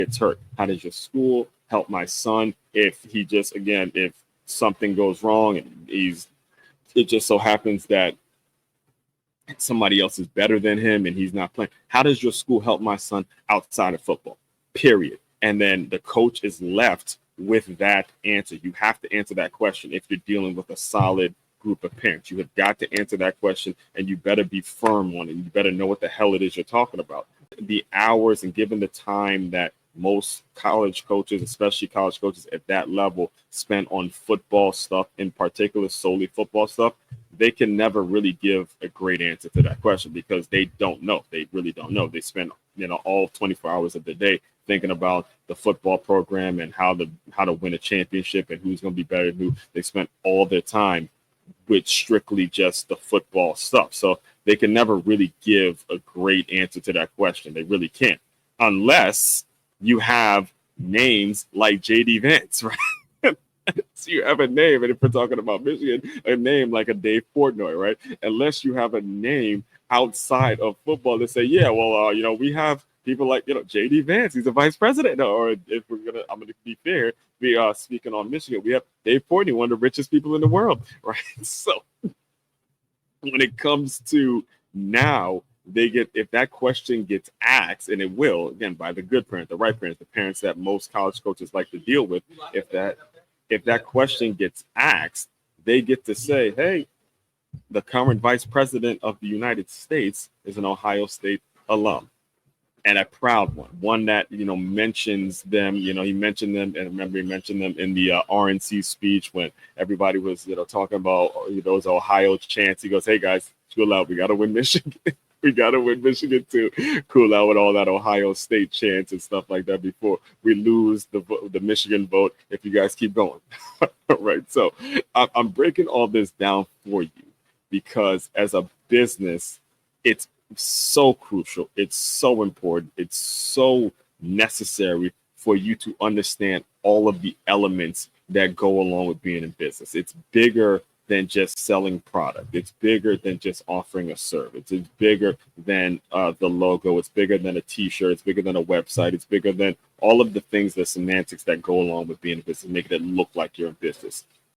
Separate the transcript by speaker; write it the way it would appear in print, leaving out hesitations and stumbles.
Speaker 1: gets hurt? How does your school help my son if he just, again, if something goes wrong and it just so happens that somebody else is better than him and he's not playing? How does your school help my son outside of football? Period. And then the coach is left with that answer. You have to answer that question if you're dealing with a solid group of parents. You have got to answer that question, and you better be firm on it. You better know what the hell it is you're talking about. The hours and given the time that most college coaches, especially college coaches at that level, spend on football stuff, in particular, solely football stuff, they can never really give a great answer to that question because they don't know. They really don't know. They spend, all 24 hours of the day thinking about the football program and how to win a championship and who's going to be better than who. They spent all their time with strictly just the football stuff. So they can never really give a great answer to that question. They really can't, unless you have names like J.D. Vance, right? So you have a name, and if we're talking about Michigan, a name like a Dave Portnoy, right? Unless you have a name outside of football to say, yeah, well, we have people like, J.D. Vance, he's a vice president. Or if I'm going to be fair, we are speaking on Michigan. We have Dave Portnoy, one of the richest people in the world, right? So when it comes to now, if that question gets asked, and it will, again, by the good parent, the right parents, the parents that most college coaches like to deal with, if that question gets asked, they get to say, hey, the current vice president of the United States is an Ohio State alum, and a proud one that, mentions them. He mentioned them, and I remember he mentioned them in the RNC speech when everybody was, talking about those Ohio chants. He goes, hey, guys, chill out. We got to win Michigan. We got to win Michigan too. Cool out with all that Ohio State chants and stuff like that before we lose the Michigan vote if you guys keep going. Right. So I'm breaking all this down for you because as a business, it's so crucial. It's so important. It's so necessary for you to understand all of the elements that go along with being in business. It's bigger than just selling product. It's bigger than just offering a service. It's bigger than the logo. It's bigger than a t-shirt. It's bigger than a website. It's bigger than all of the things, the semantics that go along with being in business, making it look like you're in business.